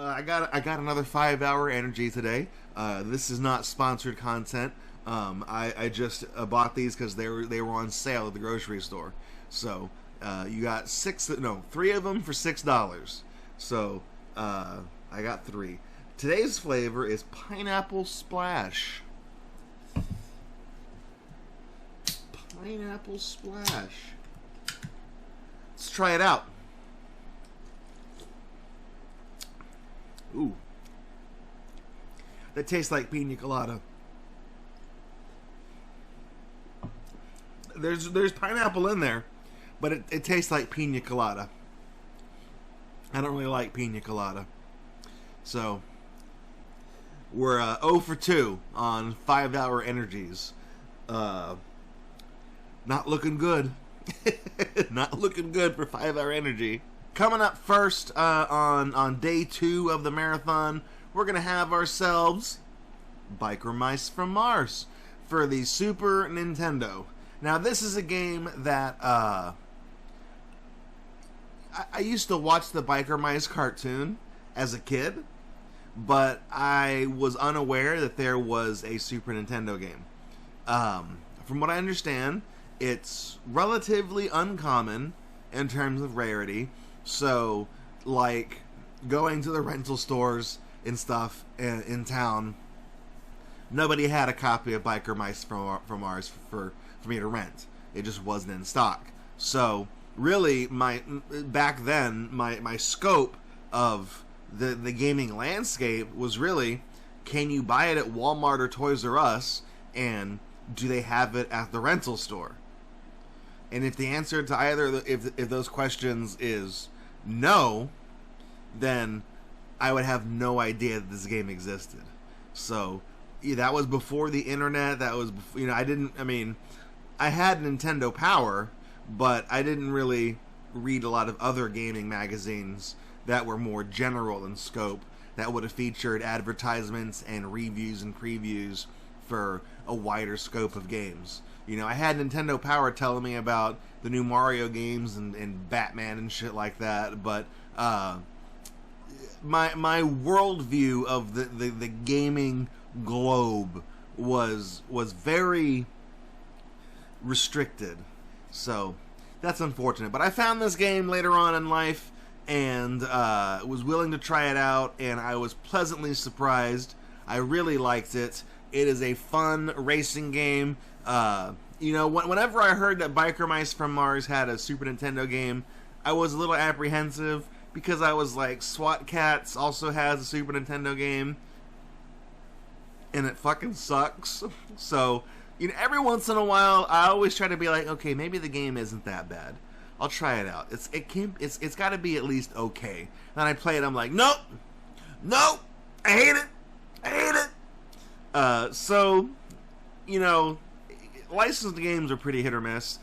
I got another 5-hour energy today. This is not sponsored content. I just bought these because they were on sale at the grocery store. So you got three of them for $6. So I got three. Today's flavor is pineapple splash. Pineapple splash. Let's try it out. Ooh. That tastes like pina colada. There's pineapple in there, but it tastes like pina colada. I don't really like pina colada. So, we're 0 for 2 on 5-hour energies. Not looking good. Not looking good for 5-hour energy. Coming up first on day 2 of the marathon, we're going to have ourselves Biker Mice from Mars for the Super Nintendo. Now, this is a game that I used to watch the Biker Mice cartoon as a kid, but I was unaware that there was a Super Nintendo game. From what I understand, it's relatively uncommon in terms of rarity. So, like, going to the rental stores and stuff in town, nobody had a copy of Biker Mice from Mars for me to rent. It just wasn't in stock. So, really, back then, my scope of the gaming landscape was really, can you buy it at Walmart or Toys R Us, and do they have it at the rental store? And if the answer to either, if those questions is no, then I would have no idea that this game existed. So, that was before the internet. That was, I had Nintendo Power, but I didn't really read a lot of other gaming magazines that were more general in scope, that would have featured advertisements and reviews and previews for a wider scope of games. I had Nintendo Power telling me about the new Mario games and Batman and shit like that, but my worldview of the gaming globe was very restricted. So that's unfortunate. But I found this game later on in life and was willing to try it out, and I was pleasantly surprised. I really liked it. It is a fun racing game. Whenever I heard that Biker Mice from Mars had a Super Nintendo game, I was a little apprehensive because I was like, SWAT Cats also has a Super Nintendo game, and it fucking sucks. So, every once in a while, I always try to be like, okay, maybe the game isn't that bad. I'll try it out. It's got to be at least okay. Then I play it. I'm like, nope, I hate it. Licensed games are pretty hit or miss,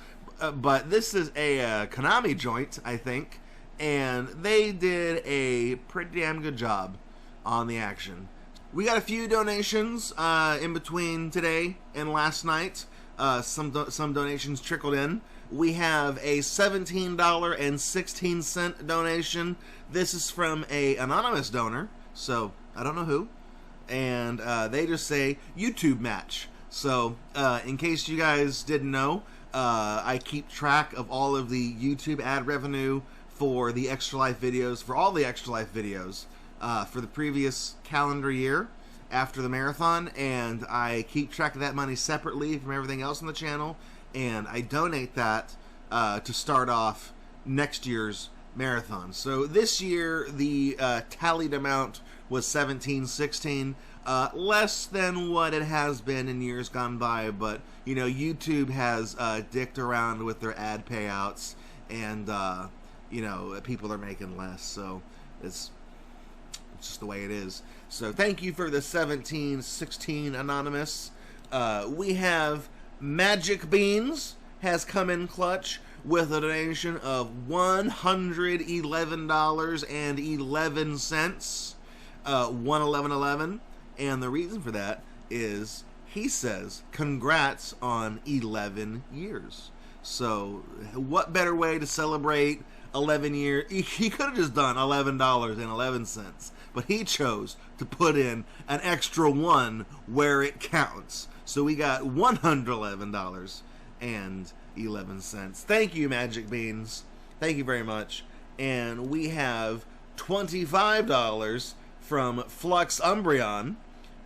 but this is a Konami joint, I think, and they did a pretty damn good job on the action. We got a few donations in between today and last night. Some donations trickled in. We have a $17.16 donation. This is from a anonymous donor, so I don't know who. And they just say YouTube match. So in case you guys didn't know, I keep track of all of the YouTube ad revenue for the Extra Life videos, for all the Extra Life videos for the previous calendar year after the marathon, and I keep track of that money separately from everything else on the channel, and I donate that to start off next year's marathon. So this year the tallied amount was $17.16, less than what it has been in years gone by, but YouTube has dicked around with their ad payouts, and people are making less, so it's just the way it is. So thank you for the $17.16 anonymous. We have Magic Beans has come in clutch with a donation of $111.11, 111.11, and the reason for that is he says congrats on 11 years. So what better way to celebrate 11 years. He could have just done $11.11, but he chose to put in an extra one where it counts. So we got $111.11. Thank you, Magic Beans. Thank you very much. And we have $25 from Flux Umbreon,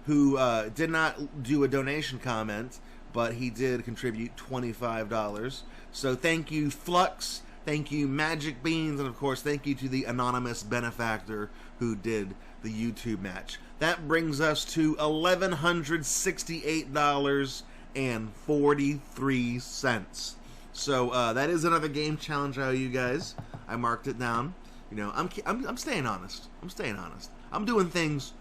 who did not do a donation comment, but he did contribute $25. So thank you, Flux. Thank you, Magic Beans. And, of course, thank you to the anonymous benefactor who did the YouTube match. That brings us to $1,168.43. So that is another game challenge I owe you guys. I marked it down. You know, I'm staying honest. I'm doing things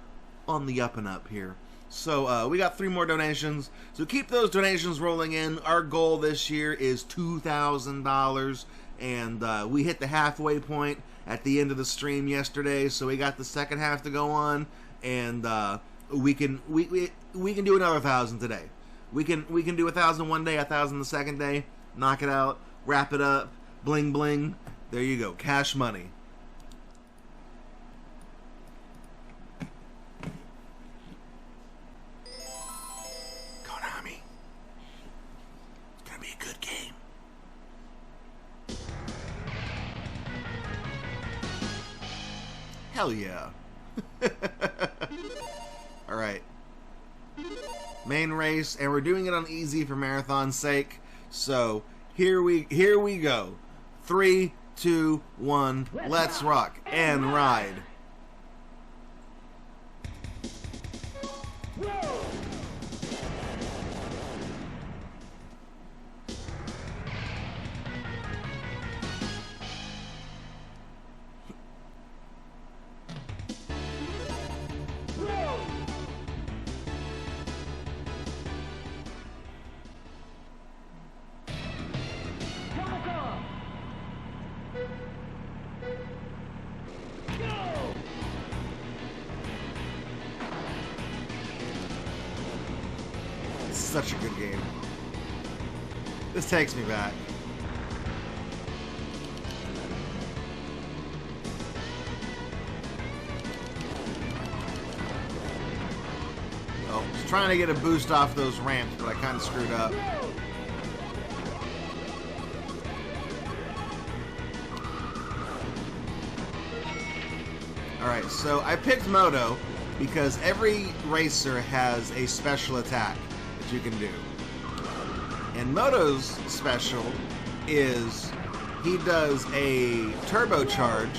on the up and up here. So we got 3 more donations. So keep those donations rolling in. Our goal this year is $2,000, and we hit the halfway point at the end of the stream yesterday. So we got the second half to go on, and we can do another 1,000 today. We can do 1,000 one day, 1,000 the second day. Knock it out, wrap it up, bling bling. There you go, cash money. Konami. It's gonna be a good game. Hell yeah. Alright. Main race, and we're doing it on easy for marathon's sake. So here we go. 3, 2, 1, let's rock and ride. Such a good game. This takes me back. Oh, just trying to get a boost off those ramps, but I kind of screwed up. Alright, so I picked Moto because every racer has a special attack you can do. And Moto's special is he does a turbocharge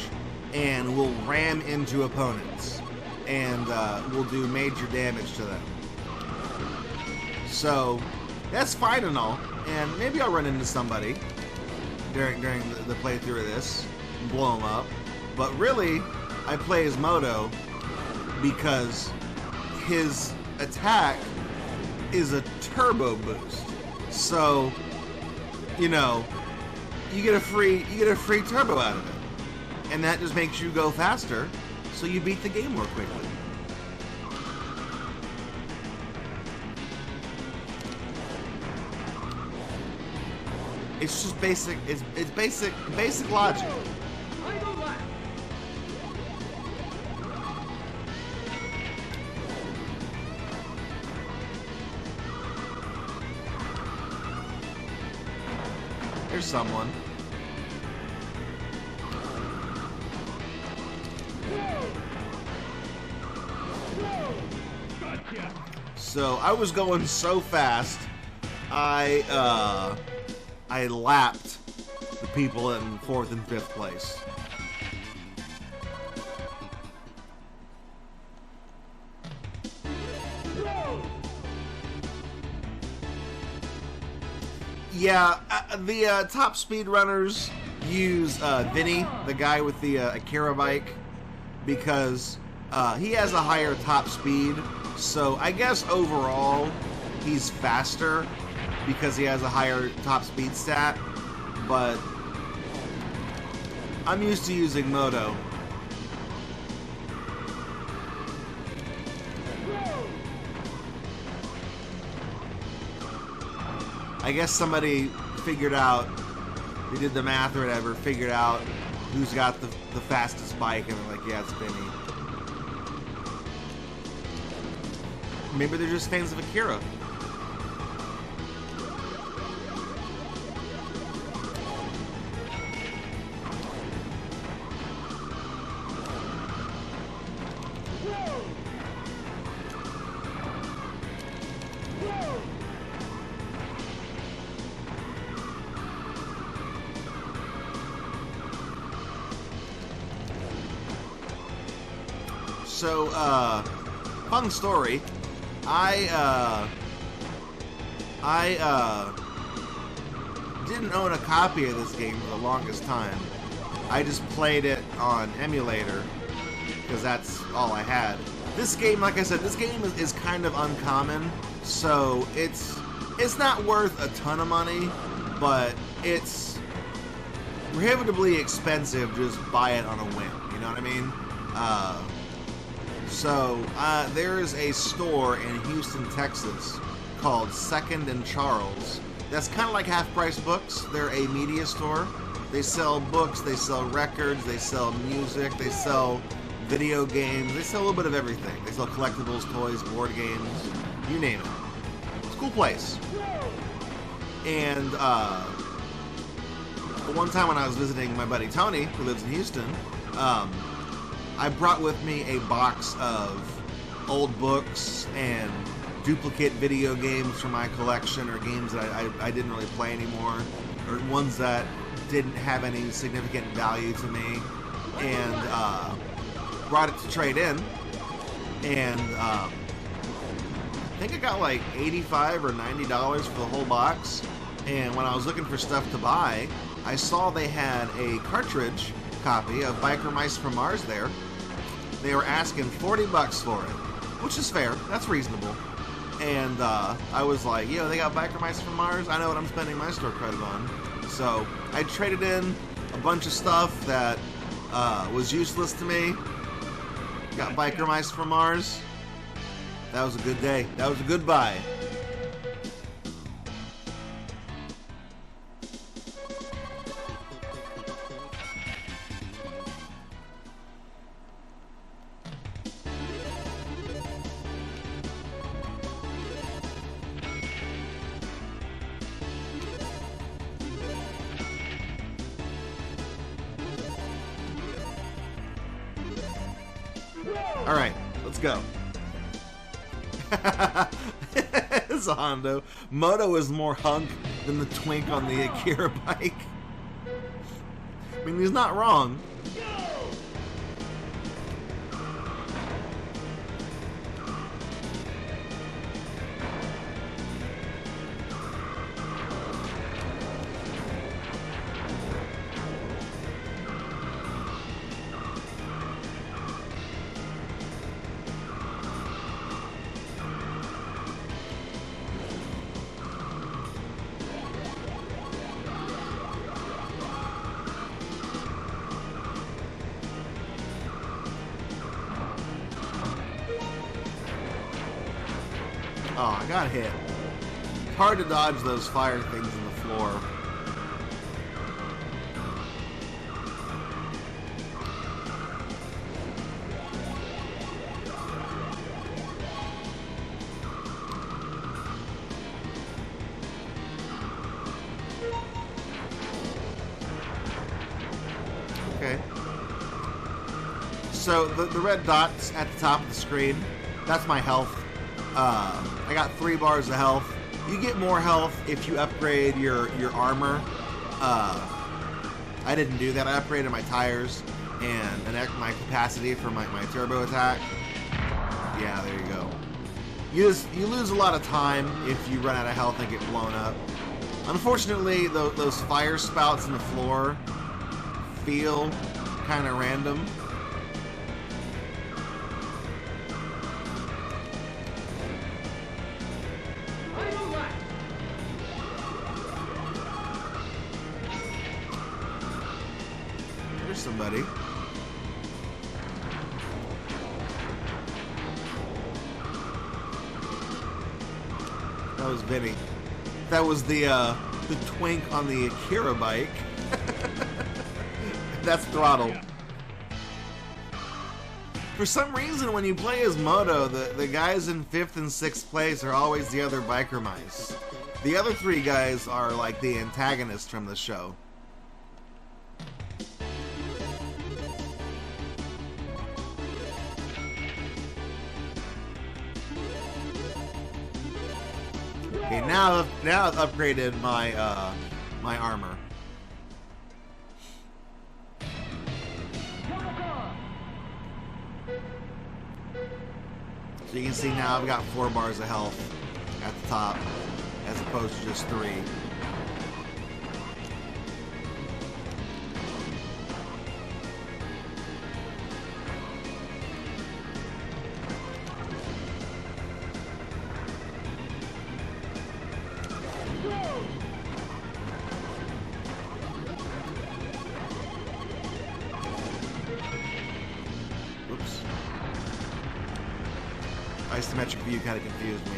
and will ram into opponents and will do major damage to them. So that's fine and all, and maybe I'll run into somebody during the playthrough of this and blow them up. But really, I play as Moto because his attack is a turbo boost. So, you know, you get a free turbo out of it. And that just makes you go faster, so you beat the game more quickly. It's just basic, it's basic logic. There's someone. So I was going so fast, I lapped the people in 4th and 5th place. Yeah, the top speed runners use Vinny, the guy with the Akira bike, because he has a higher top speed. So I guess overall he's faster because he has a higher top speed stat. But I'm used to using Moto. I guess somebody figured out, they did the math or whatever, figured out who's got the fastest bike, and they're like, yeah, it's Benny. Maybe they're just fans of Akira. So, fun story. I didn't own a copy of this game for the longest time. I just played it on emulator because that's all I had. This game, like I said, this game is kind of uncommon, so it's not worth a ton of money, but it's prohibitively expensive to just buy it on a whim. You know what I mean? So, there is a store in Houston, Texas called Second and Charles. That's kind of like Half Price Books. They're a media store. They sell books, they sell records, they sell music, they sell video games, they sell a little bit of everything. They sell collectibles, toys, board games, you name it. It's a cool place. And one time when I was visiting my buddy Tony, who lives in Houston, I brought with me a box of old books and duplicate video games from my collection, or games that I didn't really play anymore, or ones that didn't have any significant value to me, and brought it to trade in, and I think I got like $85 or $90 for the whole box. And when I was looking for stuff to buy, I saw they had a cartridge copy of Biker Mice from Mars there. They were asking $40 for it, which is fair. That's reasonable. And I was like, yo, they got Biker Mice from Mars? I know what I'm spending my store credit on. So I traded in a bunch of stuff that was useless to me. Got Biker Mice from Mars. That was a good day. That was a good buy. Alright, let's go. It's a Hondo. Moto is more hunk than the twink on the Akira bike. I mean, he's not wrong. Oh, I got hit. It's hard to dodge those fire things in the floor. Okay. So the red dots at the top of the screen, that's my health. I got 3 bars of health. You get more health if you upgrade your armor. I didn't do that. I upgraded my tires and my capacity for my turbo attack. Yeah, there you go. You lose a lot of time if you run out of health and get blown up. Unfortunately, those fire spouts in the floor feel kind of random. Somebody. That was Vinny. That was the twink on the Akira bike. that's throttle. For some reason, when you play as Moto, the guys in 5th and 6th place are always the other biker mice. The other 3 guys are like the antagonists from the show. Okay, now I've upgraded my my armor. So you can see now I've got 4 bars of health at the top, as opposed to just 3. Oops. Isometric view kind of confused me.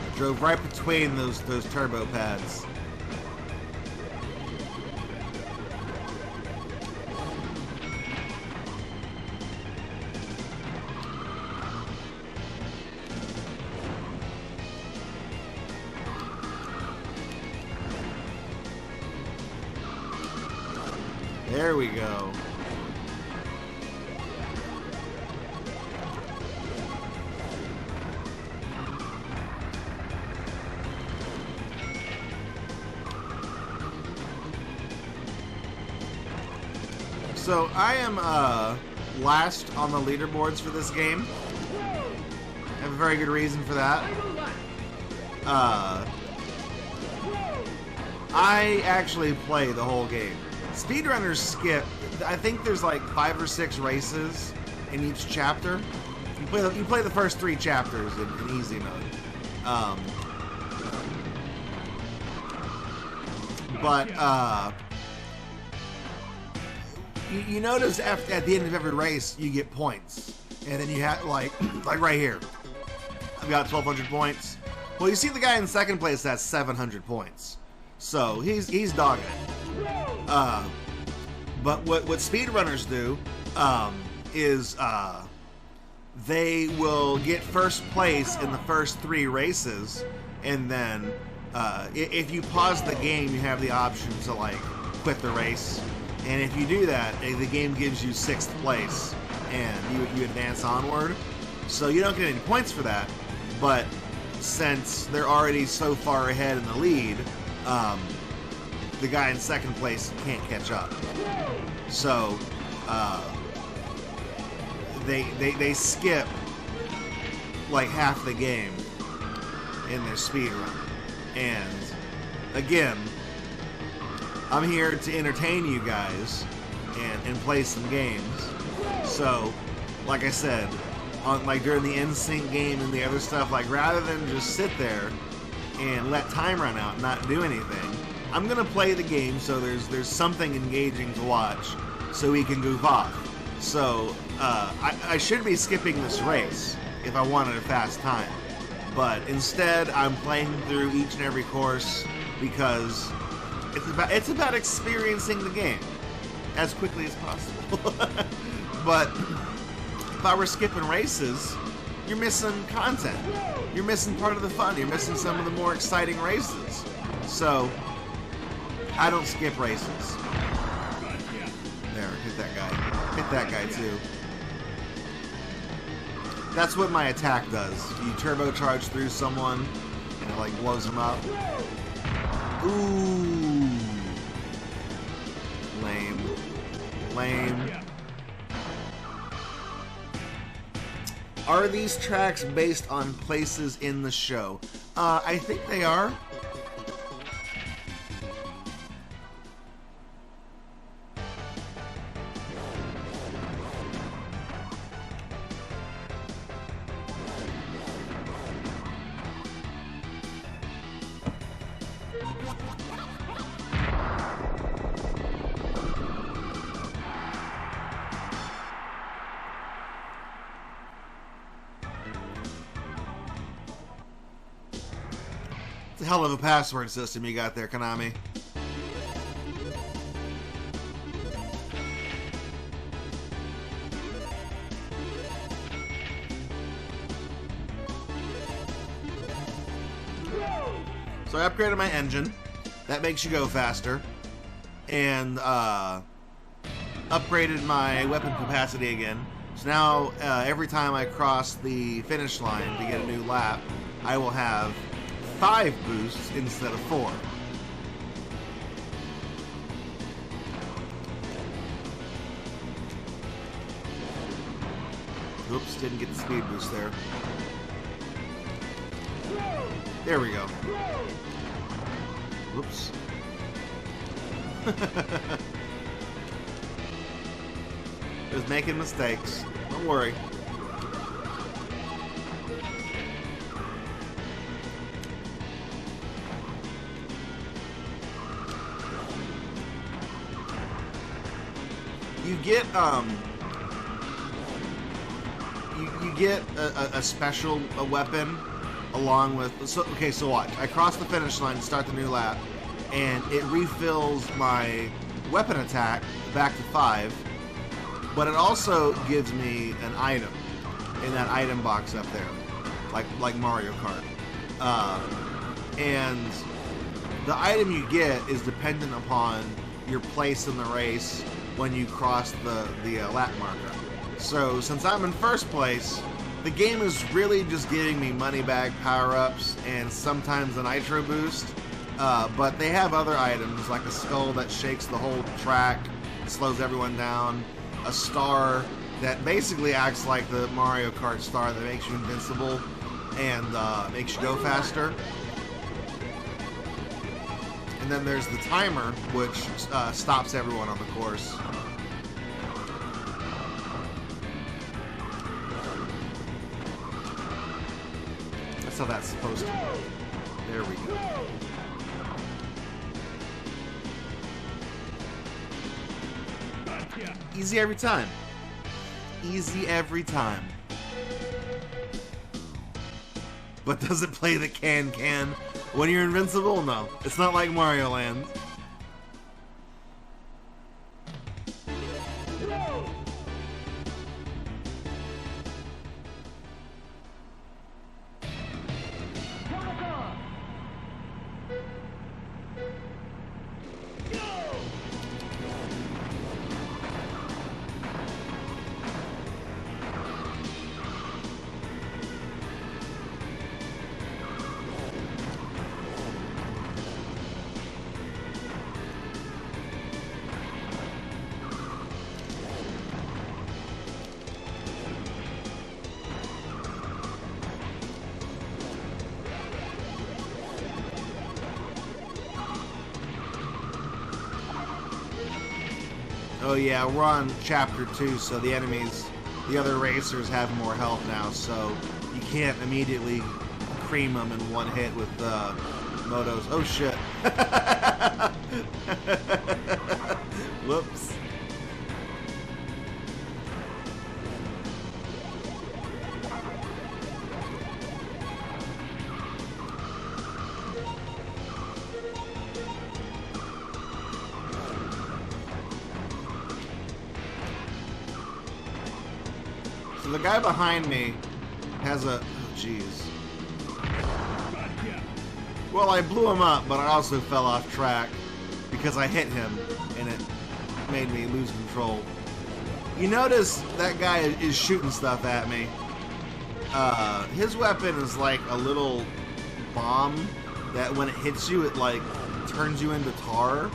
I drove right between those turbo pads. There we go. So I am last on the leaderboards for this game. I have a very good reason for that. I actually play the whole game. Speedrunners skip. I think there's like 5 or 6 races in each chapter. You play the first 3 chapters in easy mode. You notice at the end of every race you get points, and then you have like right here. I've got 1,200 points. Well, you see the guy in second place has 700 points, so he's dogging it. But what speedrunners do is they will get first place in the first 3 races, and then if you pause the game, you have the option to like quit the race. And if you do that, the game gives you 6th place, and you advance onward. So you don't get any points for that, but since they're already so far ahead in the lead, the guy in second place can't catch up. So they skip like half the game in their speed run. And again, I'm here to entertain you guys and play some games. So, like I said, during the NSYNC game and the other stuff, like rather than just sit there and let time run out and not do anything, I'm gonna play the game so there's something engaging to watch, so we can goof off. So I should be skipping this race if I wanted a fast time, but instead I'm playing through each and every course because it's about experiencing the game as quickly as possible. But if I were skipping races, you're missing content. You're missing part of the fun. You're missing some of the more exciting races. So I don't skip races. There, hit that guy. Hit that guy too. That's what my attack does. You turbocharge through someone and it like blows them up. Ooh. Lame. Lame. Are these tracks based on places in the show? I think they are. hell of a password system you got there, Konami. So I upgraded my engine. That makes you go faster. And upgraded my weapon capacity again. So now every time I cross the finish line to get a new lap, I will have 5 boosts instead of 4. Oops, didn't get the speed boost there. There we go. Whoops. Just making mistakes. Don't worry. You get you get a special weapon along with. So watch. I cross the finish line to start the new lap, and it refills my weapon attack back to 5. But it also gives me an item in that item box up there, like Mario Kart. And the item you get is dependent upon your place in the race when you cross the lap marker. So since I'm in first place, the game is really just giving me money bag power-ups and sometimes a nitro boost. But they have other items like a skull that shakes the whole track, slows everyone down. A star that basically acts like the Mario Kart star that makes you invincible and makes you go faster. And then there's the timer, which stops everyone on the course. That's how that's supposed to work. There we go. Easy every time. Easy every time. But does it play the can when you're invincible? No. It's not like Mario Land. Oh yeah, we're on chapter 2, so the other racers have more health now, so you can't immediately cream them in one hit with motos. Oh shit. Whoops. So the guy behind me has a... Oh, jeez. Well, I blew him up, but I also fell off track because I hit him, and it made me lose control. You notice that guy is shooting stuff at me. His weapon is like a little bomb that when it hits you, it like turns you into tar.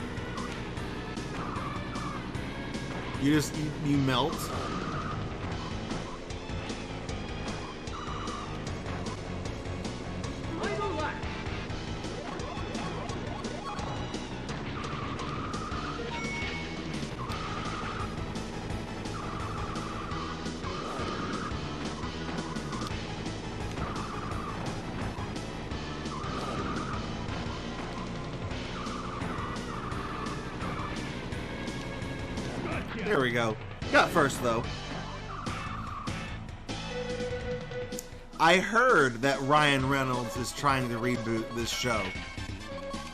You melt. There we go. Got first, though. I heard that Ryan Reynolds is trying to reboot this show.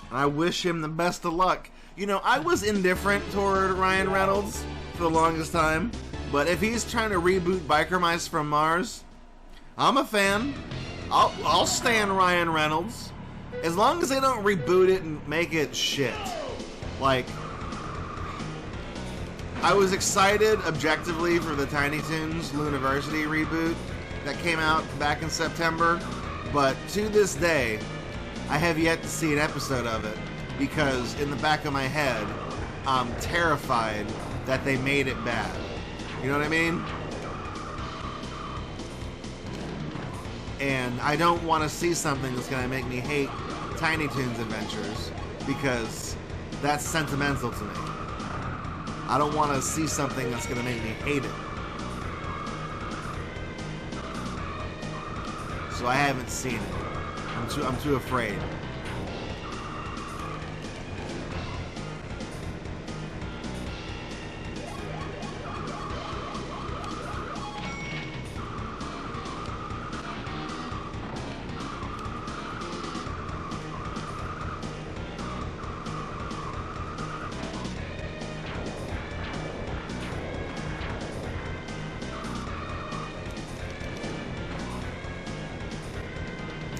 And I wish him the best of luck. You know, I was indifferent toward Ryan Reynolds for the longest time, but if he's trying to reboot Biker Mice from Mars, I'm a fan. I'll stand Ryan Reynolds. As long as they don't reboot it and make it shit. Like, I was excited objectively for the Tiny Toons Looniversity reboot that came out back in September, but to this day, I have yet to see an episode of it because in the back of my head, I'm terrified that they made it bad. You know what I mean? And I don't want to see something that's going to make me hate Tiny Toons Adventures because that's sentimental to me. I don't want to see something that's going to make me hate it. So I haven't seen it. I'm too afraid.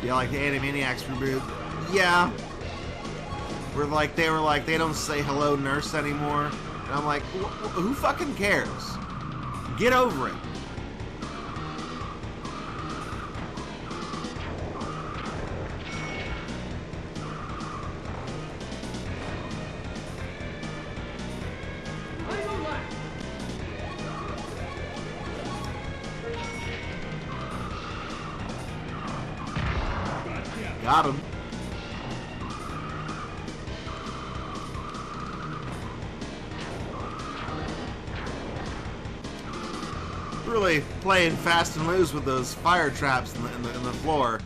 Yeah, like the Animaniacs reboot. Yeah. They were like, they don't say hello nurse anymore. And I'm like, who fucking cares? Get over it. Got him. Really playing fast and loose with those fire traps in the floor.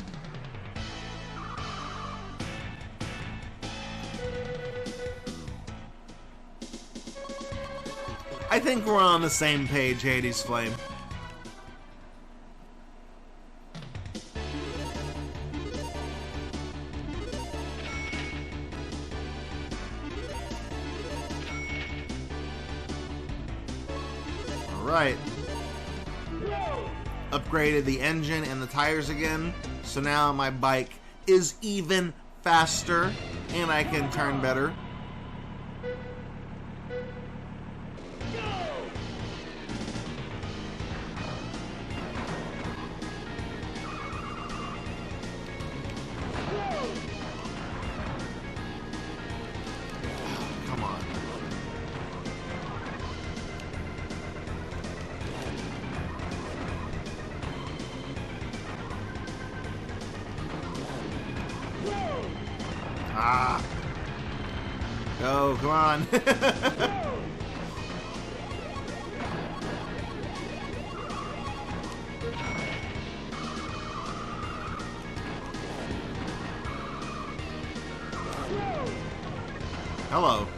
I think we're on the same page, Hades Flame. Right. Upgraded the engine and the tires again, so now my bike is even faster and I can turn better. Come on. Ah. Go, come on. Hello.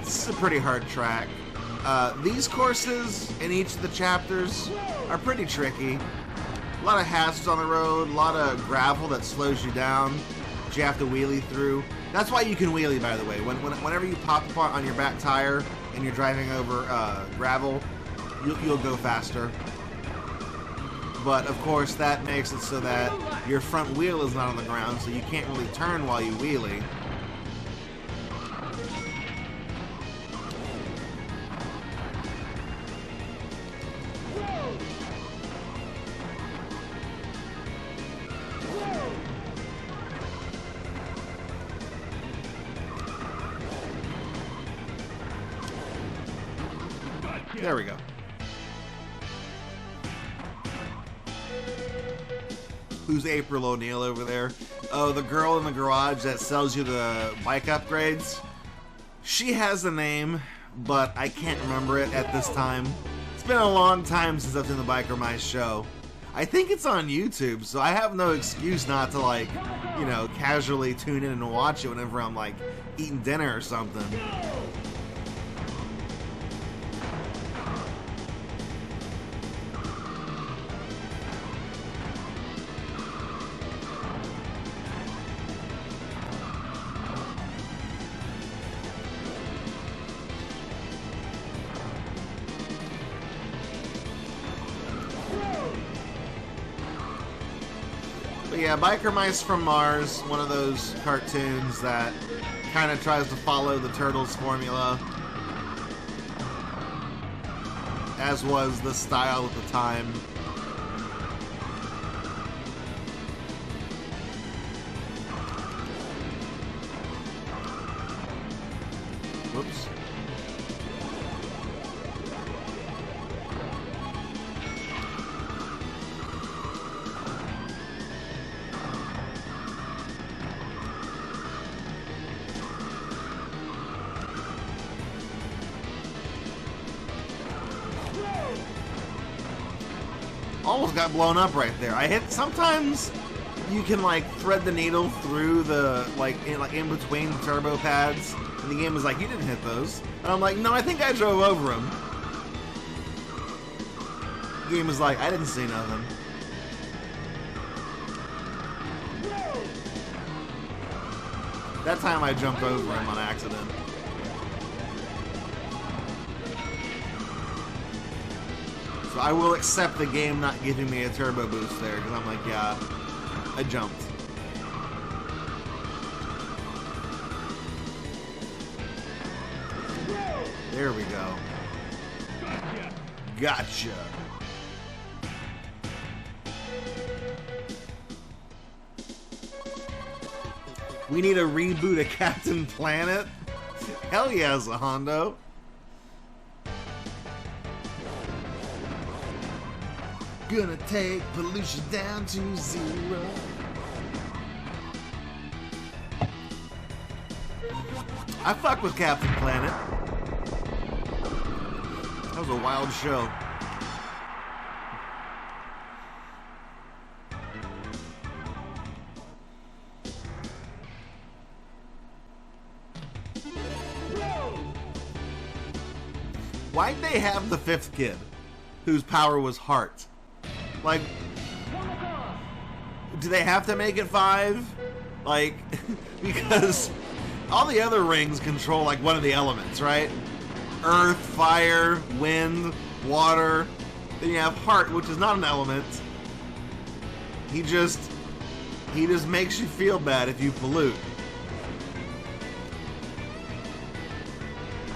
This is a pretty hard track. These courses in each of the chapters are pretty tricky. A lot of hazards on the road, a lot of gravel that slows you down, that you have to wheelie through. That's why you can wheelie, by the way. Whenever you pop up on your back tire and you're driving over gravel, you'll go faster. But of course that makes it so that your front wheel is not on the ground, so you can't really turn while you wheelie. There we go. Who's April O'Neil over there? Oh, the girl in the garage that sells you the bike upgrades. She has a name, but I can't remember it at this time. It's been a long time since I've seen the Biker Mice show. I think it's on YouTube, so I have no excuse not to, like, you know, casually tune in and watch it whenever I'm, like, eating dinner or something. But yeah, Biker Mice from Mars, one of those cartoons that kind of tries to follow the Turtles formula, as was the style at the time. Whoops. Almost got blown up right there. I hit. Sometimes you can like thread the needle through the in between the turbo pads, and the game is like, you didn't hit those. And I'm like, no, I think I drove over them. The game is like, I didn't see nothing. That time I jumped over him on accident. So I will accept the game not giving me a turbo boost there, because I'm like, yeah, I jumped. There we go. Gotcha. We need a reboot of Captain Planet? Hell yeah, Hondo. Gonna take pollution down to 0. I fuck with Captain Planet. That was a wild show. Why'd they have the 5th kid, whose power was heart? Like, do they have to make it 5? Like, because all the other rings control, like, one of the elements, right? Earth, fire, wind, water. Then you have heart, which is not an element. He just makes you feel bad if you pollute.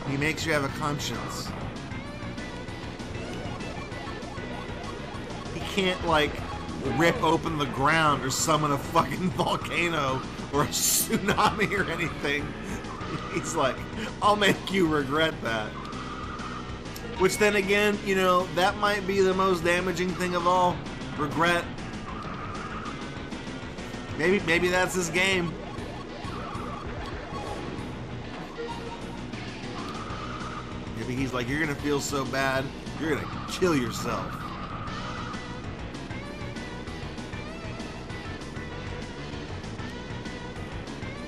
He makes you have a conscience. Can't like rip open the ground or summon a fucking volcano or a tsunami or anything. He's like, I'll make you regret that. Which then again, you know, that might be the most damaging thing of all. Regret. Maybe that's his game. Maybe he's like, you're gonna feel so bad, you're gonna kill yourself.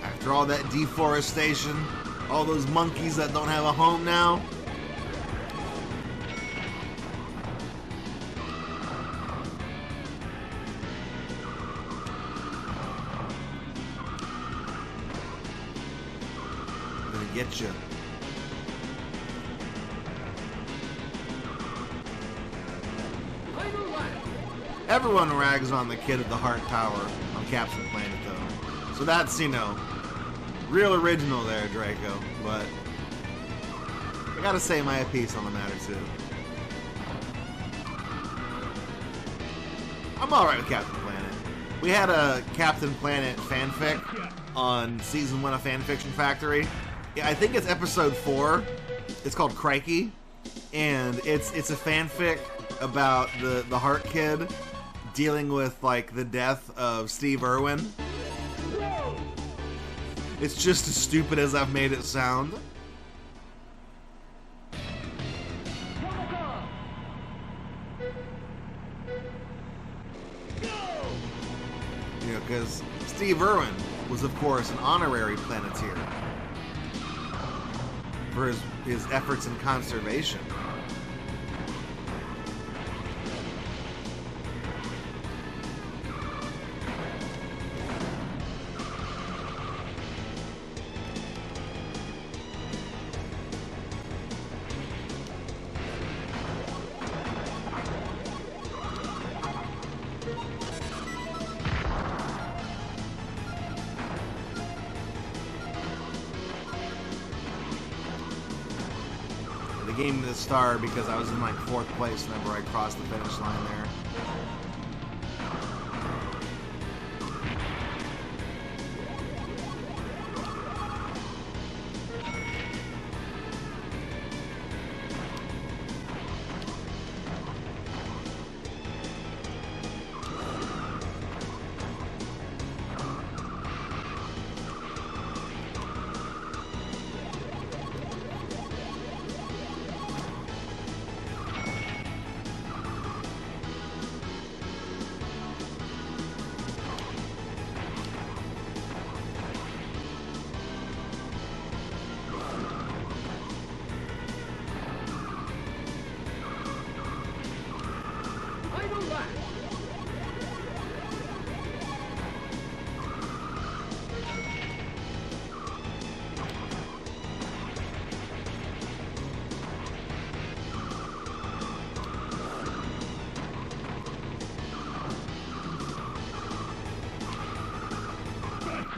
After all that deforestation, all those monkeys that don't have a home now. I'm gonna get you. Everyone rags on the kid of the heart power on Captain Planet, though. So that's, you know, real original there, Draco. But I gotta say my piece on the matter, too. I'm alright with Captain Planet. We had a Captain Planet fanfic on Season 1 of Fanfiction Factory. Yeah, I think it's episode 4. It's called Crikey. and it's a fanfic about the Heart Kid dealing with like the death of Steve Irwin. It's just as stupid as I've made it sound. You know, because Steve Irwin was, of course, an honorary Planeteer for his efforts in conservation. They gave me the star because I was in like 4th place whenever I crossed the finish line there.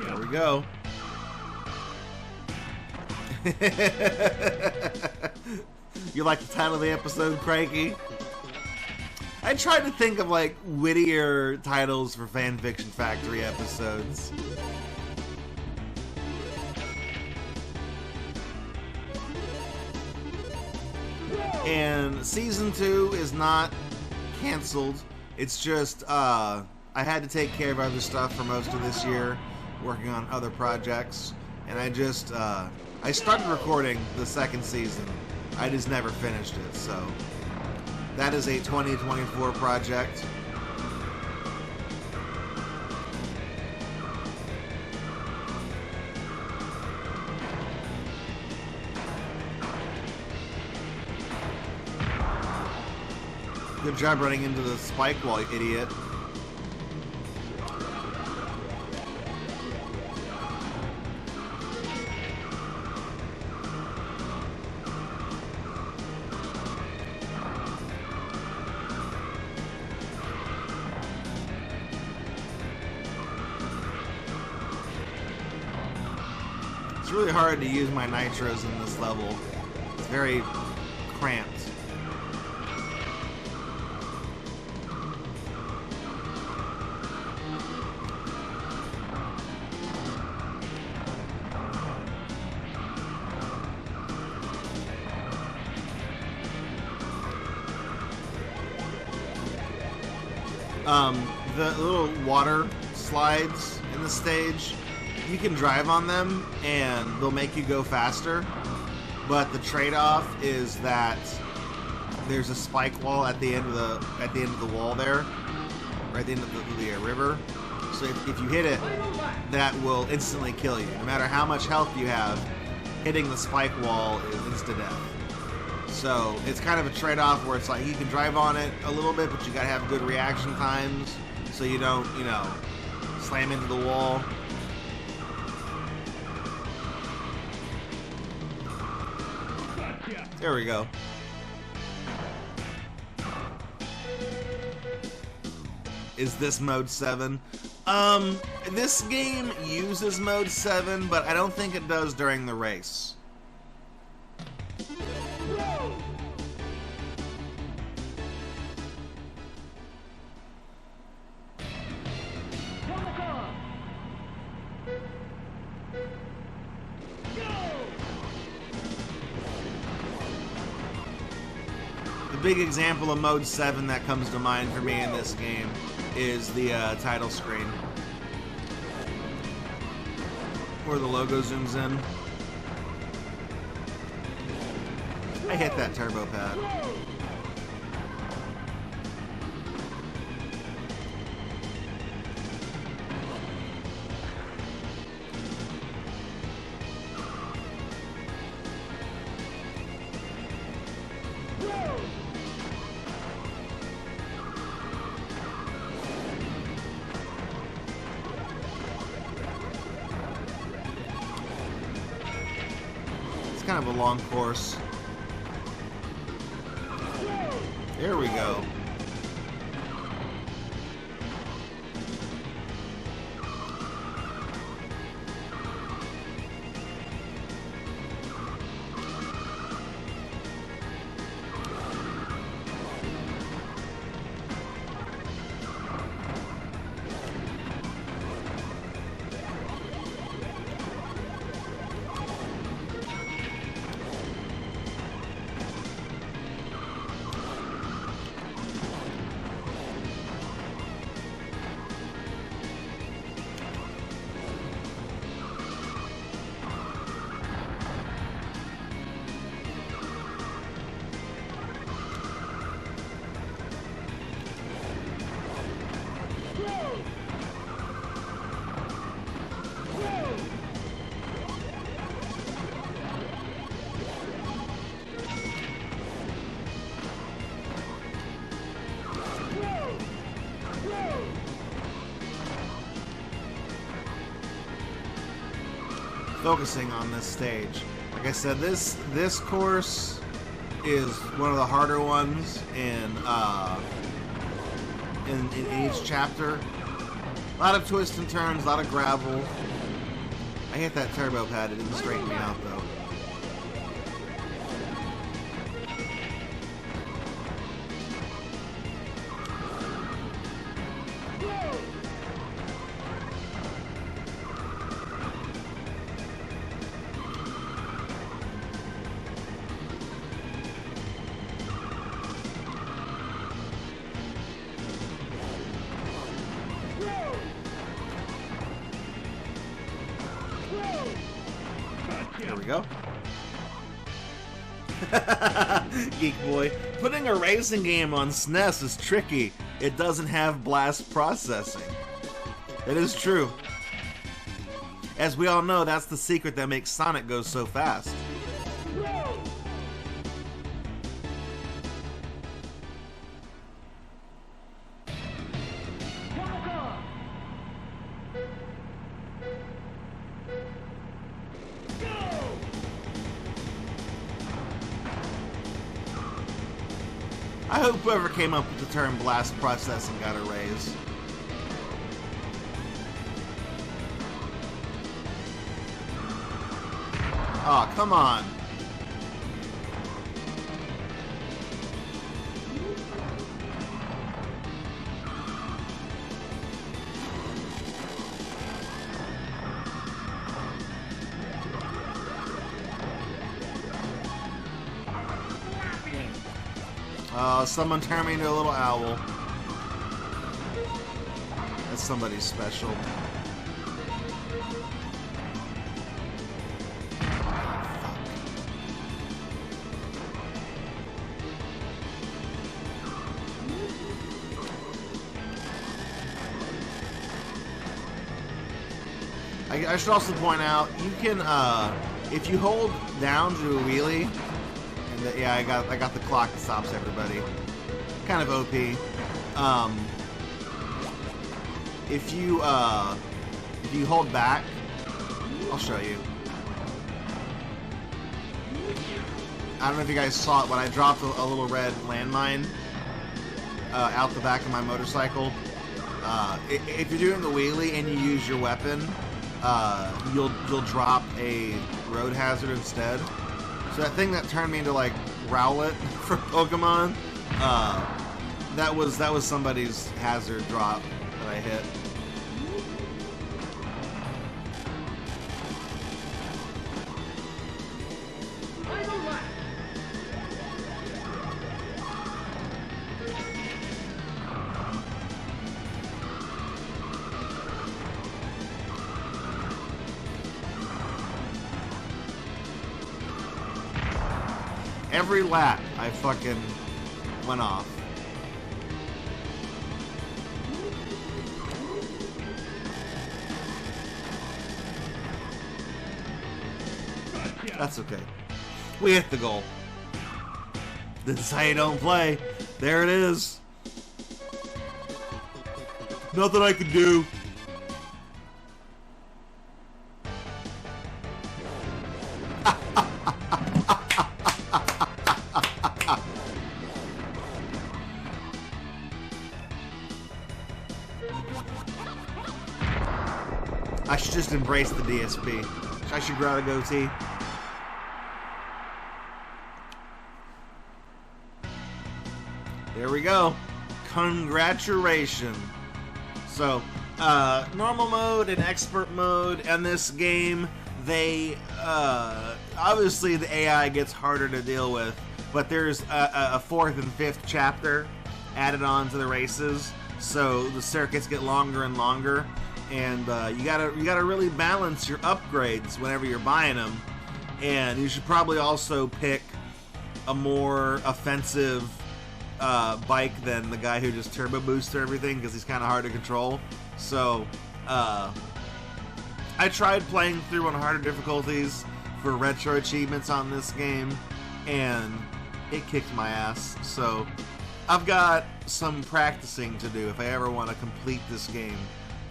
There we go. You like the title of the episode, Cranky? I tried to think of like wittier titles for Fanfiction Factory episodes. And season 2 is not canceled. It's just I had to take care of other stuff for most of this year, working on other projects, and I started recording the 2nd season. I just never finished it, so that is a 2024 project. Good job running into the spike wall, idiot. It's really hard to use my nitros in this level. It's very cramped. The little water slides in the stage, you can drive on them and they'll make you go faster, but the trade-off is that there's a spike wall at the end of the wall there, right at the end of the river. So if you hit it, that will instantly kill you. No matter how much health you have, hitting the spike wall is insta-death. So it's kind of a trade-off where it's like you can drive on it a little bit, but you gotta have good reaction times so you don't, you know, slam into the wall. There we go. Is this mode 7? This game uses mode 7, but I don't think it does during the race. big example of Mode 7 that comes to mind for me in this game is the title screen, where the logo zooms in. I hit that turbo pad. It's kind of a long course. There we go. Focusing on this stage. Like I said, this course is one of the harder ones in each chapter. A lot of twists and turns, a lot of gravel. I hit that turbo pad, it didn't straighten me out though. There we go. Geek boy. Putting a racing game on SNES is tricky. It doesn't have blast processing. It is true. As we all know, that's the secret that makes Sonic go so fast. I hope whoever came up with the term blast processing got a raise. Aw, oh, come on. Someone turned me into a little owl. That's somebody special. I should also point out, you can, if you hold down to do a wheelie, and yeah, I got the clock that stops everybody. Kind of OP. If you hold back, I'll show you. I don't know if you guys saw it when I dropped a little red landmine out the back of my motorcycle. If you're doing the wheelie and you use your weapon, you'll drop a road hazard instead. So that thing that turned me into like Rowlet for Pokemon, that was somebody's hazard drop that I hit. Every lap, I fucking went off. That's okay. We hit the goal. This is how you don't play. There it is. Nothing I can do. I should just embrace the DSP. I should grow a goatee. There we go. Congratulations. So, normal mode and expert mode in this game, they, obviously the AI gets harder to deal with, but there's a fourth and fifth chapter added on to the races, so the circuits get longer and longer, and you gotta really balance your upgrades whenever you're buying them, and you should probably also pick a more offensive bike than the guy who just turbo boosts everything, because he's kind of hard to control. So I tried playing through on harder difficulties for retro achievements on this game, and it kicked my ass. So I've got some practicing to do if I ever want to complete this game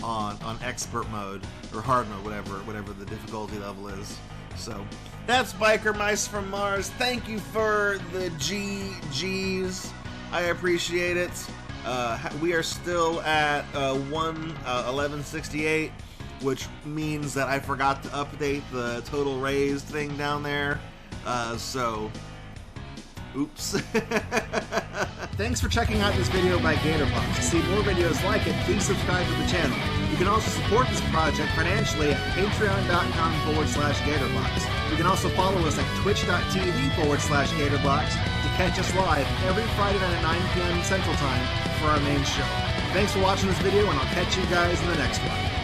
on expert mode or hard mode, whatever the difficulty level is. So that's Biker Mice from Mars. Thank you for the GGs. I appreciate it. We are still at 1:11:68, which means that I forgot to update the total raised thing down there. So, oops. Thanks for checking out this video by Gatorbox. To see more videos like it, please subscribe to the channel. You can also support this project financially at patreon.com/Gatorbox. You can also follow us at twitch.tv/Gatorbox to catch us live every Friday night at 9 p.m. Central Time for our main show. Thanks for watching this video, and I'll catch you guys in the next one.